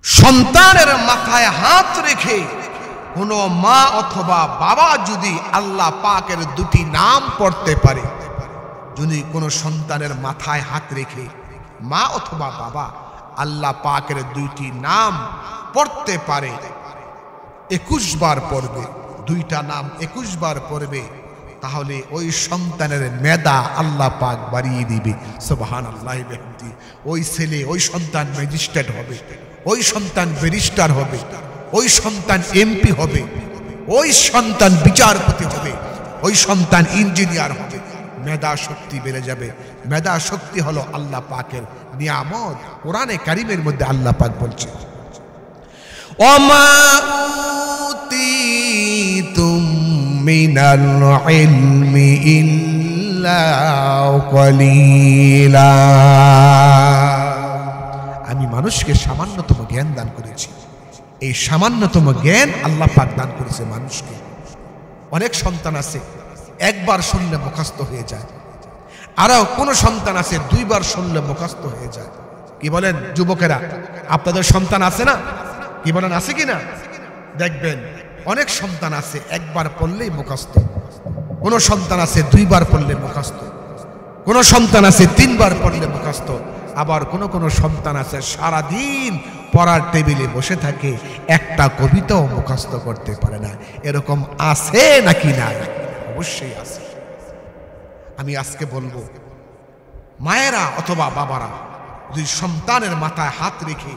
সন্তানের মাথায় হাত রেখে কোনো মা অথবা বাবা যদি আল্লাহ পাকের দুটি নাম পড়তে পারে, যদি কোনো সন্তানের মাথায় হাত রেখে মা অথবা বাবা আল্লাহ পাকের দুইটি নাম পড়তে পারে, 21 বার পড়বে, দুইটা নাম 21 বার পড়বে, তাহলে ওই সন্তানের মেধা আল্লাহ পাক বাড়িয়ে দিবে। সুবহানাল্লাহ। ওই ছেলে, ওই সন্তান ম্যাজিস্ট্রেট হবে, ওই সন্তান ব্যারিস্টার হবে, ওই সন্তান এমপি হবে, ওই সন্তান বিচারপতি হবে, ওই সন্তান ইঞ্জিনিয়ার হবে। মেধা শক্তি বেড়ে যাবে। মেধা শক্তি হলো আল্লাহ পাকের নিয়ামত। কোরআনে কারিমের মধ্যে আল্লাহ পাক বলছে, ওমা উতিতুম মিনাল ইলমি ইল্লা কলিলা। আমি মানুষকে সামান্যতম জ্ঞান দান করেছি। এই সামান্যতম জ্ঞান আল্লাহ পাক দান করেছে মানুষকে। অনেক সন্তান আছে একবার শুনলে মুখস্থ হয়ে যায়, আরো কোন সন্তান আছে 2 বার শুনলে মুখস্থ হয়ে যায়। কি বলেন যুবকেরা, আপনাদের সন্তান আছে না? কি বলেন, আছে কিনা? দেখবেন অনেক সন্তান আছে একবার পড়লেই মুখস্থ, কোন সন্তান আছে 2 বার পড়লে মুখস্থ, কোন সন্তান আছে 3 বার পড়লে মুখস্থ, আবার কোন সন্তান আছে সারাদিন পড়ার টেবিলে বসে থাকে, একটা কবিতাও মুখস্থ করতে পারে না। এরকম আছে নাকি না? অবশ্যই আছে। আমি আজকে বলবো, মায়েরা অথবা বাবারা যদি সন্তানের মাথায় হাত রেখে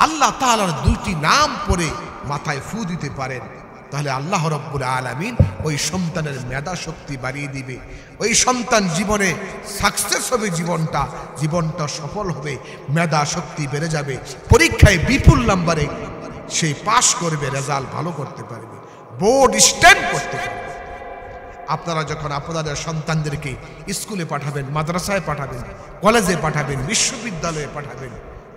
আল্লাহ তাআলার দুইটি নাম পড়ে মাথায় ফু দিতে পারেন, তাহলে আল্লাহ রাব্বুল আলামিন ওই সন্তানের মেধা শক্তি বাড়িয়ে দিবে। ওই সন্তান জীবনে সাকসেস হবে, জীবনটা সফল হবে, মেধা শক্তি বেড়ে যাবে, পরীক্ষায় বিপুল নাম্বারে সে পাশ করবে, রেজাল্ট ভালো করতে পারবে, বোর্ড স্ট্যান্ড করতে পারবে। আপনারা যখন আপনাদের সন্তানদেরকে স্কুলে পাঠাবেন, মাদ্রাসায় পাঠাবেন, কলেজে পাঠাবেন, বিশ্ববিদ্যালয়ে পাঠাবেন,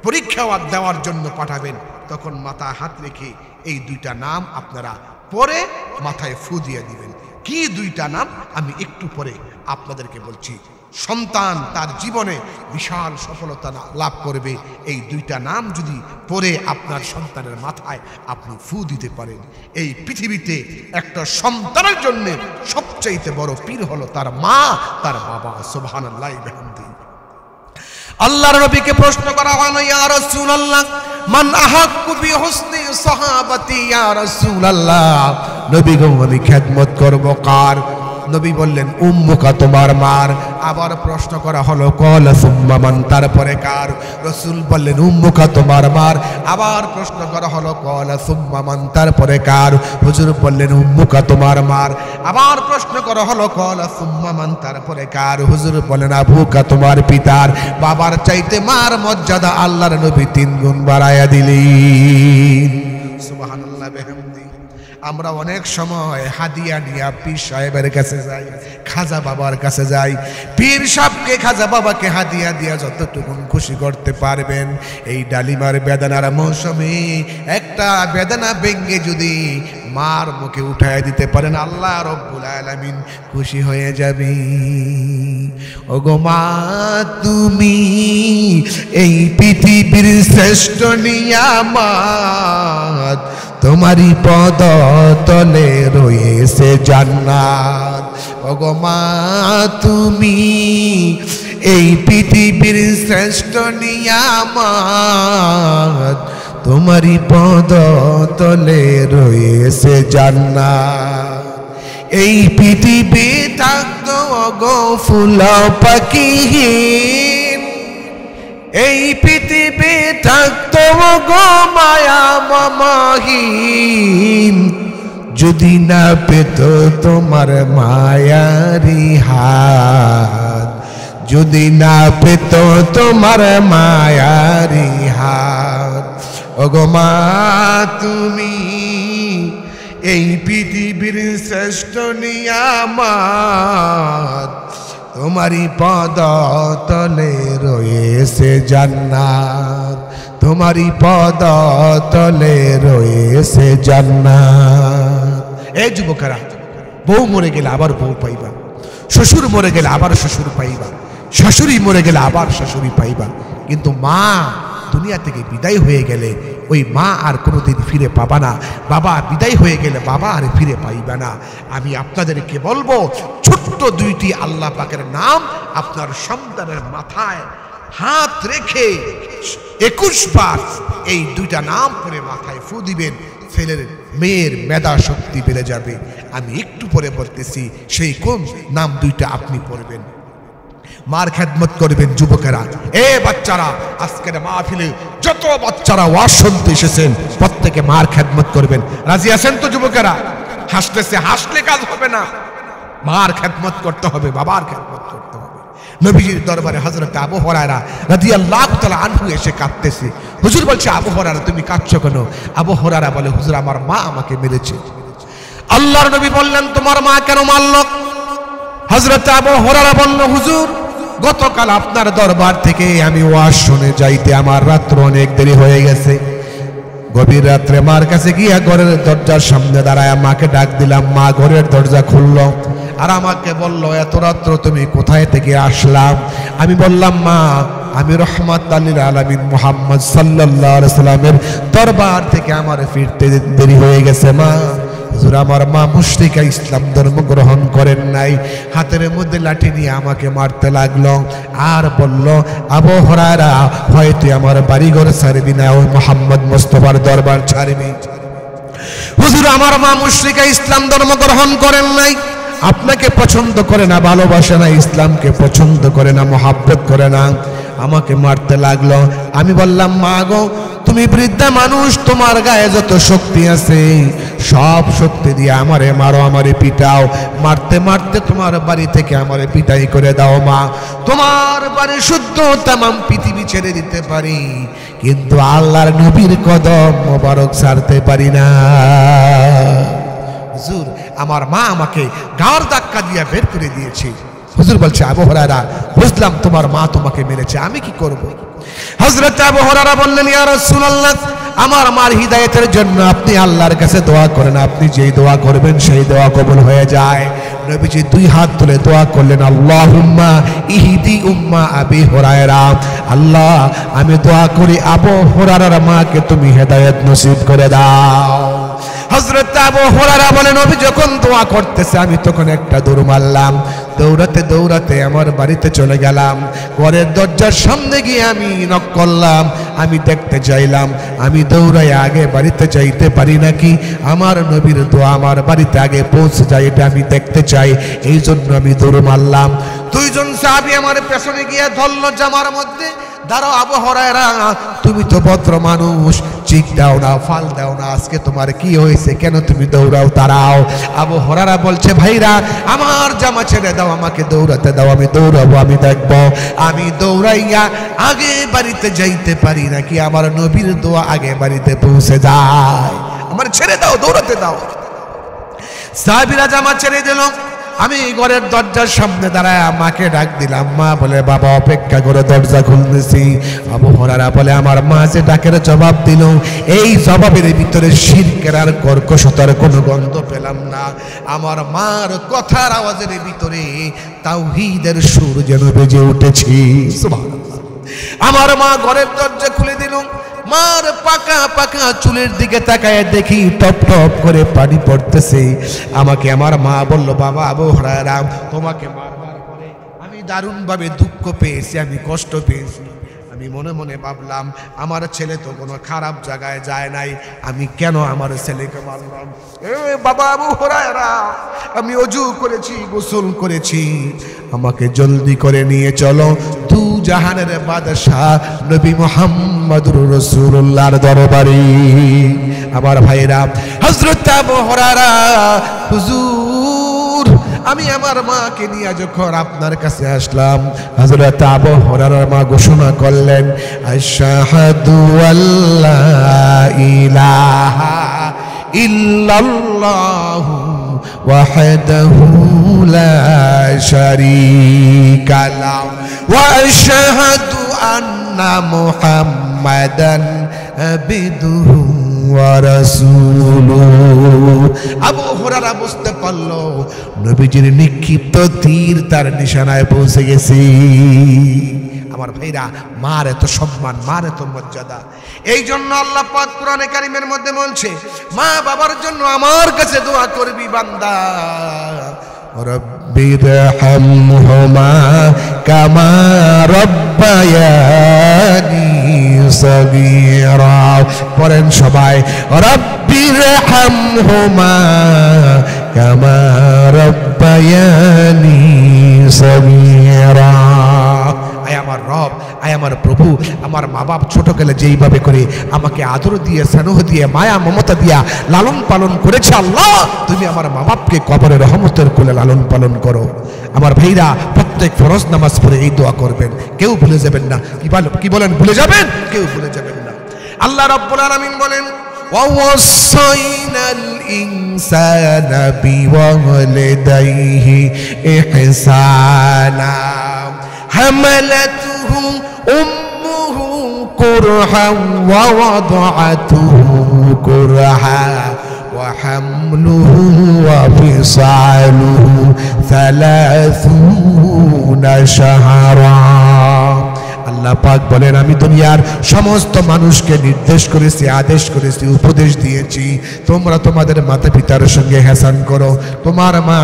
পরীক্ষা দেওয়ার জন্য পাঠাবেন, তখন মাথায় হাত রেখে এই দুইটা নাম আপনারা পরে মাথায় ফু দিয়ে দিবেন। কি দুইটা নাম আমি একটু পরে আপনাদেরকে বলছি। সন্তান তার জীবনে বিশাল সফলতা লাভ করবে এই দুইটা নাম যদি পরে আপনার সন্তানের মাথায় আপনি ফু দিতে পারেন। এই পৃথিবীতে একটা সন্তানের জন্য সবচাইতে বড় পীর হলো তার মা, তার বাবা। সুবহানাল্লাহ বিহামদিহি। আল্লাহর নবীকে প্রশ্ন করা হলো, ইয়া রাসূলুল্লাহ মান আহাক্কু বিহুসনি সাহাবাতি ইয়া রাসূলুল্লাহ, নবী গো আমি খেদমত করব কার? নবী বললেন উম্মুকা, তোমার মার। আবার প্রশ্ন করা হলো ক্বালা সুম্মা মান, তারপরে কার? রাসূল বললেন উম্মুকা, তোমার মার। আবার প্রশ্ন করা হলো ক্বালা সুম্মা মান, তারপরে কার? হুজুর বললেন উম্মুকা, তোমার মার। আবার প্রশ্ন করা হলো ক্বালা সুম্মা মান, তারপরে কার? হুজুর বলেন আবুকা, তোমার পিতার। বাবার চাইতে মার মর্যাদা আল্লাহর নবী 3 গুণ বাড়ায়া দিলেন। সুবহানাল্লাহ বিহামদিহি। আমরা অনেক সময় হাদিয়া নিয়ে পীর সাহেবের কাছে যাই, খাজা বাবার কাছে যাই। পীর সাহেবকে, খাজা বাবাকে হাদিয়া দিয়া যতটুকু খুশি করতে পারবেন। এই ডালিমার বেদানার মৌসুমে একটা বেদানা ভেঙে যদি মার মুখে উঠায় দিতে পারেন, আল্লাহ রব্বুল আলামিন খুশি হয়ে যাবে। ওগো মা, তুমি এই পৃথিবীর শ্রেষ্ঠ নিয়ামত, তোমারই পদ তলে রয়েছে জান্নাত। ওগো মা, তুমি এই পৃথিবীর শ্রেষ্ঠ নিয়ামত, তোমারই পদ তলে রয়েছে জান্নাত। এই পৃথিবী থাকতো ওগো ফুল পাখিহীন, এই পৃথিবী থাকতো গো মায়া মমহীন, যদি না পেত তোমার মায়ারি হাত, যদি না পেত তোমার মায়ারি হাত। ওগো মা, তুমি এই পৃথিবীর শ্রেষ্ঠ নিয়ামত, তোমারই পদ তলে রয়েছে জান্নাত, তোমারই পদ তলে রয়েছে জান্নাত। এই যুবকেরা, বউ মরে গেলে আবার বউ পাইবা, শ্বশুর মরে গেলে আবার শ্বশুর পাইবা, শাশুড়ি মরে গেলে আবার শাশুড়ি পাইবা, কিন্তু মা দুনিয়া থেকে বিদায় হয়ে গেলে ওই মা আর কোনোদিন ফিরে পাবা না। বাবা বিদায় হয়ে গেলে বাবা আর ফিরে পাইবে না। আমি আপনাদেরকে বলবো, ছোট্ট দুইটি আল্লাহ পাকের নাম আপনার সন্তানের মাথায় হাত রেখে 21 বার এই দুইটা নাম করে মাথায় ফু দিবেন, ছেলের মেয়ের মেধা শক্তি বেড়ে যাবে। আমি একটু পরে বলতেছি সেই কোন নাম দুইটা আপনি পড়বেন। মার খেদমত করবেন যুবকেরা। এ বাচ্চারা, আজকের মাহফিলে যত বাচ্চারা ওয়াজ শুনতে এসেছেন প্রত্যেকে মার খেদমত করবেন। রাজি আছেন তো যুবকেরা? হাসতেছে, হাসলে কাজ হবে না, মার খেদমত করতে হবে, বাবার খেদমত করতে হবে। নবীজির দরবারে হযরত আবু হুরায়রা রাদিয়াল্লাহু তাআলা আনহু এসে কাঁদতেছে। হুজুর বলছে, আবু হুরায়রা তুমি কাঁদছো কেন? আবু হুরায়রা বলে, হুজুর আমার মা আমাকে মেরেছে। আল্লাহর নবী বললেন, তোমার মা কেন মারল? হযরত আবু হুরায়রা বলল, হুজুর গতকাল আপনার দরবার থেকে আমি ওয়াজ শুনে যাইতে আমার রাত্র অনেক দেরি হয়ে গেছে। গভীর রাত্রে মার কাছে গিয়া ঘরের দরজার সামনে দাঁড়ায় মাকে ডাক দিলাম। মা ঘরের দরজা খুললো আর আমাকে বলল, এত রাত্র তুমি কোথায় থেকে আসলাম? আমি বললাম, মা আমি রহমাতুল লিল আলামিন মুহাম্মদ সাল্লাল্লাহু আলাইহি সাল্লামের দরবার থেকে আমার ফিরতে দেরি হয়ে গেছে। মা হুজুর আমার মা মুশরিকা, ইসলাম ধর্ম গ্রহণ করেন নাই। হাতের মধ্যে লাঠি নিয়ে আমাকে মারতে লাগলো আর বলল, আবু হুরায়রা হয়তো আমার বাড়িঘর ছাড়বি না, ওই মুহাম্মদ মুস্তাফার দরবার ছাড়বি। হুজুর আমার মা মুশরিকা, ইসলাম ধর্ম গ্রহণ করেন নাই, আপনাকে পছন্দ করে না, ভালোবাসে না, ইসলামকে পছন্দ করে না, মহাব্বত করে না, আমাকে মারতে লাগলো। আমি বললাম, মা গো তুমি বৃদ্ধা মানুষ, তোমার গায়ে যত শক্তি আছে সব শক্তি দিয়ে আমারে মারো, আমারে পিটাও, মারতে মারতে তোমার বাড়ি থেকে আমারে পিটাই করে দাও। মা তোমার বাড়ি শুদ্ধ তামাম পৃথিবী ছেড়ে দিতে পারি, কিন্তু আল্লাহর নবীর কদম মোবারক ছাড়তে পারি না। হুজুর আমার মা আমাকে গাঁর ধাক্কা দিয়ে বের করে দিয়েছে। হুজুর বলছে, আবু হুরায়রা বুঝলাম তোমার মা তোমাকে মেরেছে, আমি কি করব? হযরত আবু হুরায়রা বললেন, ইয়া রাসূলুল্লাহ আমার মার হিদায়াতের জন্য আপনি আল্লাহর কাছে দোয়া করেন, আপনি যেই দোয়া করবেন সেই দোয়া কবুল হয়ে যায়। নবীজি দুই হাত তুলে দোয়া করলেন, আল্লাহুম্মা ইহদি উম্মা আবি হুরায়রা, আল্লাহ আমি দোয়া করি আবু হুরায়রার মাকে তুমি হেদায়েত নসিব করে দাও। হযরত আবু হুরায়রা বলেন, নবী যখন দোয়া করতেছে আমি তখন একটা দৌড় মারলাম, দৌড়াতে দৌড়াতে আমার বাড়িতে চলে গেলাম। ঘরের দরজার সামনে গিয়ে আমি নক করলাম, আমি দেখতে চাইলাম আমি দৌড়াই আগে বাড়িতে যাইতে পারি নাকি, আমার নবীর দোয়া আমার বাড়িতে আগে পৌঁছে যায়, এটা আমি দেখতে চাই, এই জন্য আমি দৌড় মারলাম। দুইজন সাহাবী আমার পেছনে গিয়ে ধরল জামার মধ্যে, দাঁড়াও আবু হুরায়রা তুমি তো ভদ্র মানুষ, চিক দাও না, ফাল দাও না, আজকে তোমার কি হয়েছে, কেন তুমি দৌড়াও? দাঁড়াও। আবু হুরায়রা বলছে, ভাইরা আমার জামা ছেড়ে দাও, আমাকে দৌড়াতে দাও, আমি দৌড়াবো, আমি দেখবো আমি দৌড়াইয়া আগে বাড়িতে যাইতে পারি নাকি আমার নবীর দোয়া আগে বাড়িতে পৌঁছে যায়, আমার ছেড়ে দাও, দৌড়াতে দাও। সাহাবীরা জামা ছেড়ে দিল। আমি ঘরের দরজার সামনে দাঁড়ায় মাকে ডাক দিলাম। মা বলে, বাবা অপেক্ষা করে, দরজা খুলতেছি। আবু হুরায়রা বলে, আমার মা যে ডাকের জবাব দিল, এই জবাবের ভিতরে শিরকের আর কর্কশতার কোনো গন্ধ পেলাম না। আমার মার কথার আওয়াজের ভিতরে তাওহীদের সুর যেন বেজে উঠেছে। সুবহানাল্লাহ। আমার মা ঘরের দরজা খুলে দিল। মার পাকা পাকা চুলের দিকে তাকায় দেখি টপ টপ করে পানি পড়তেছে। আমাকে আমার মা বলল, বাবা আবু হুরায়রা তোমাকে মারবার পরে আমি দারুণভাবে দুঃখ পেয়েছি, আমি কষ্ট পেয়েছি। আমি মনে মনে ভাবলাম, আমার ছেলে তো কোনো খারাপ জায়গায় যায় নাই, আমি কেন আমার ছেলেকে মারলাম? বাবা আবু হুরায়রা আমি ওযু করেছি, গোসল করেছি, আমাকে জলদি করে নিয়ে চলো দু জাহানের বাদশাহ নবী মুহাম্মদুর রাসূলুল্লাহর দরবারে। আমার ভাইরা, হযরত আবু হুরায়রা, হুজুর আমি আমার মাকে নিয়ে যখন আপনার কাছে আসলাম, হযরত আবু হুরায়রার মা ঘোষণা করলেন, আশহাদু আল্লা ইলাহা ইল্লাল্লাহু ওয়াহদাহু লা শারীকা লাহু ওয়া আশহাদু আন্না মুহাম্মাদান আবদুহু ওয়া রাসূলুহু। আবু হুরায়রা বুঝতে পারল নবীজির নিক্ষিপ্ত তীর তার নিশানায় পৌঁছে গেছে। আমার ভাইরা, মার এত সম্মান, মার এত মর্যাদা। এই জন্য আল্লাহ পাক কোরআনে কারিমের মধ্যে বলছে, মা বাবার জন্য আমার কাছে দোয়া করবি বান্দা। রব্বিরহামহুমা কামা রব্বায়ানি সগীরা। পড়েন সবাই, রব্বিরহামহুমা কামা রব্বায়ানি সগীরা। আয় আমার রব, আয় আমার প্রভু, আমার মা বাপ ছোটকালে যেইভাবে করে আমাকে আদর দিয়ে, স্নেহ দিয়ে, মায়া মমতা দিয়া লালন পালন করেছে, আল্লাহ তুমি আমার মা বাপকে কবরে রহমতের কোলে লালন পালন করো। আমার ভাইরা, প্রত্যেক ফরজ নামাজ পড়ে এই দোয়া করবেন, কেউ ভুলে যাবেন না। কি বলেন, ভুলে যাবেন? কেউ ভুলে যাবেন না। আল্লাহ রাব্বুল আলামিন বলেন, وَوَصَّيْنَا الْإِنسَانَ بِوَالِدَيْهِ إِحْسَانًا حَمَلَتْهُ أُمُّهُ كُرْهًا وَوَضَعَتْهُ كُرْهًا وحمله وفصاله 30 شهرا। আল্লাহ পাক বলেন, আমি দুনিয়ার সমস্ত মানুষকে নির্দেশ করেছি, আদেশ করেছি, উপদেশ দিয়েছি, তোমরা তোমাদের মাতা পিতার সঙ্গে হেসান করো। তোমার মা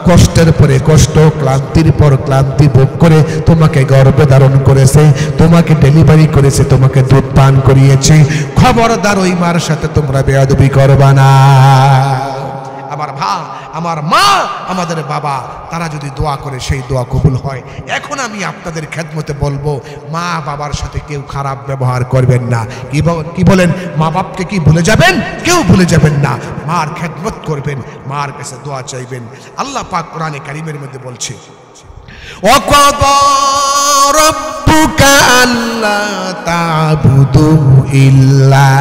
কষ্টের পরে কষ্ট, ক্লান্তির পর ক্লান্তি ভোগ করে তোমাকে গর্ভে ধারণ করেছে, তোমাকে ডেলিভারি করেছে, তোমাকে দুধ পান করিয়েছে। খবরদার ওই মার সাথে তোমরা বেয়াদবি করবা না। আমার মা, আমাদের বাবা, তারা যদি দোয়া করে সেই দোয়া কবুল হয়। এখন আমি আপনাদের খেদমতে বলবো, মা বাবার সাথে কেউ খারাপ ব্যবহার করবেন না। কি বলেন, মা বাপকে কি ভুলে যাবেন? কেউ ভুলে যাবেন না। মার খেদমত করবেন, মার কাছে দোয়া চাইবেন। আল্লাহ পাক কোরআনে কারিমের মধ্যে বলছে, وَقَضَى رَبُّكَ أَلَّا تَعْبُدُوا إِلَّا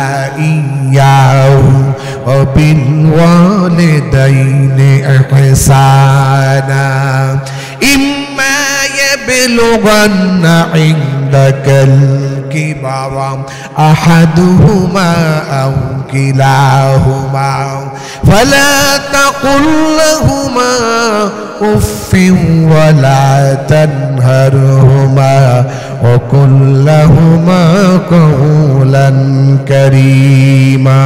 إِيَّاهُ وَبِالْوَالِدَيْنِ إِحْسَانًا إِمَّا يَبْلُغَنَّ عِندَكَ الْكِبَرَ أَحَدُهُمَا أَوْ كِلَاهُمَا فَلَا تَقُل لَّهُمَا أُفٍّ وَلَا تَنْهَرْهُمَا وَقُل لَّهُمَا قَوْلًا كَرِيمًا।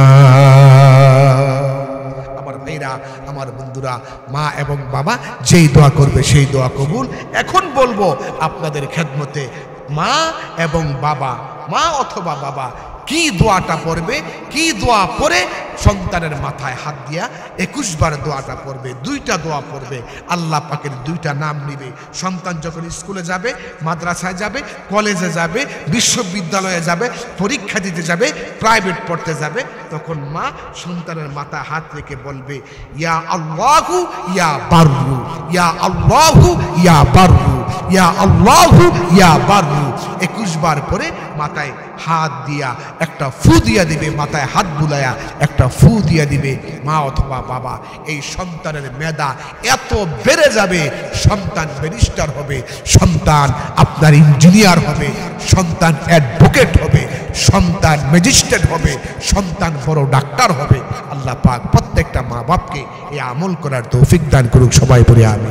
আমার ভাইরা, আমার বন্ধুরা, মা এবং বাবা যেই দোয়া করবে সেই দোয়া কবুল। এখন বলবো আপনাদের খেদমতে, মা এবং বাবা, মা অথবা বাবা কি দোয়াটা পড়বে, কি দোয়া পড়ে সন্তানের মাথায় হাত দিয়া 21 বার দোয়াটা পড়বে। দুইটা দোয়া পড়বে, আল্লাহ পাকের দুইটা নাম নিবে। সন্তান যখন স্কুলে যাবে, মাদ্রাসায় যাবে, কলেজে যাবে, বিশ্ববিদ্যালয়ে যাবে, পরীক্ষা দিতে যাবে, প্রাইভেট পড়তে যাবে, তখন মা সন্তানের মাথায় হাত রেখে বলবে, ইয়া আল্লাহু ইয়া বাররু, ইয়া আল্লাহু ইয়া বাররু, ইয়া আল্লাহু ইয়া বাররু। 21 বার পরে মাথায় হাত দিয়া একটা ফু দিয়া দিবে, মাথায় হাত বুলায়া একটা ফু দিয়া দিবে মা অথবা বাবা। এই সন্তানের মেধা এত বেড়ে যাবে, সন্তান ব্যারিস্টার হবে, সন্তান আপনার ইঞ্জিনিয়ার হবে, সন্তান অ্যাডভোকেট হবে, সন্তান ম্যাজিস্ট্রেট হবে, সন্তান বড় ডাক্তার হবে। আল্লাহ পাক প্রত্যেকটা মা বাপকে এই আমল করার তৌফিক দান করুক। সবাই পড়ে আমিন।